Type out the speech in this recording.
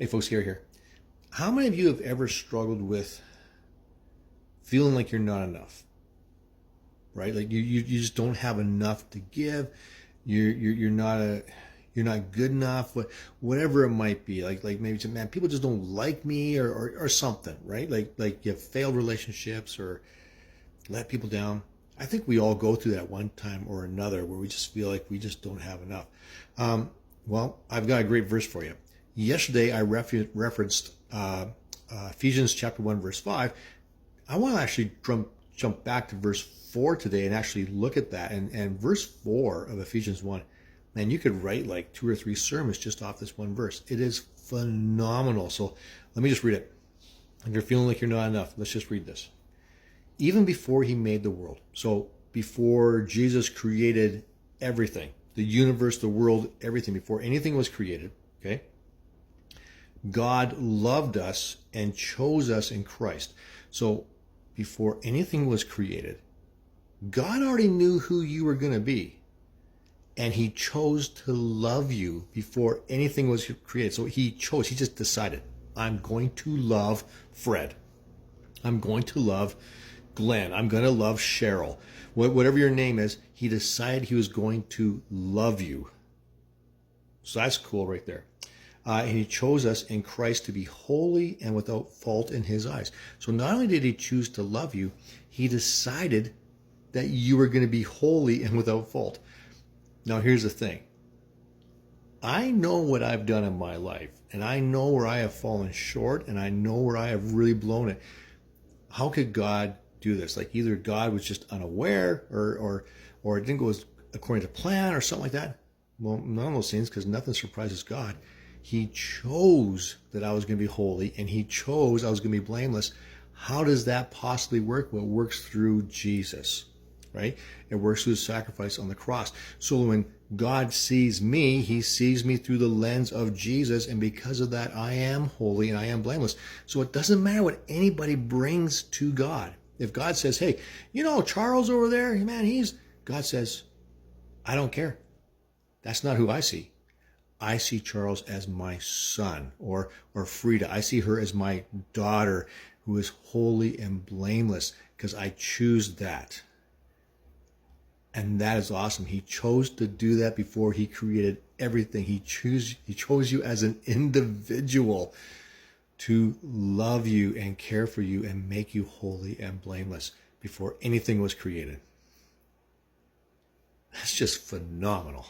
Hey folks, Gary here. How many of you have ever struggled with feeling like you're not enough? Right? Like you just don't have enough to give. You're not you're not good enough. Whatever it might be. Like maybe man, people just don't like me or something. Right? Like you have failed relationships or let people down. I think we all go through that one time or another where we just feel like we just don't have enough. Well, I've got a great verse for you. Yesterday, I referenced Ephesians chapter 1, verse 5. I want to actually jump back to verse 4 today and actually look at that. And verse 4 of Ephesians 1, man, you could write like 2 or 3 sermons just off this one verse. It is phenomenal. So let me just read it. If you're feeling like you're not enough, let's just read this. Even before he made the world, so before Jesus created everything, the universe, the world, everything, before anything was created, okay? God loved us and chose us in Christ. So before anything was created, God already knew who you were going to be. And he chose to love you before anything was created. So he just decided, I'm going to love Fred. I'm going to love Glenn. I'm going to love Cheryl. Whatever your name is, he decided he was going to love you. So that's cool right there. And he chose us in Christ to be holy and without fault in his eyes. So not only did he choose to love you, he decided that you were going to be holy and without fault. Now here's the thing. I know what I've done in my life, and I know where I have fallen short, and I know where I have really blown it. How could God do this? Like either God was just unaware or it didn't go according to plan or something like that. Well, none of those things, because nothing surprises God. He chose that I was going to be holy, and he chose I was going to be blameless. How does that possibly work? Well, it works through Jesus, right? It works through the sacrifice on the cross. So when God sees me, he sees me through the lens of Jesus, and because of that, I am holy and I am blameless. So it doesn't matter what anybody brings to God. If God says, hey, Charles over there, man, God says, I don't care. That's not who I see. I see Charles as my son, or Frida. I see her as my daughter who is holy and blameless because I choose that. And that is awesome. He chose to do that before he created everything. He chose you as an individual to love you and care for you and make you holy and blameless before anything was created. That's just phenomenal.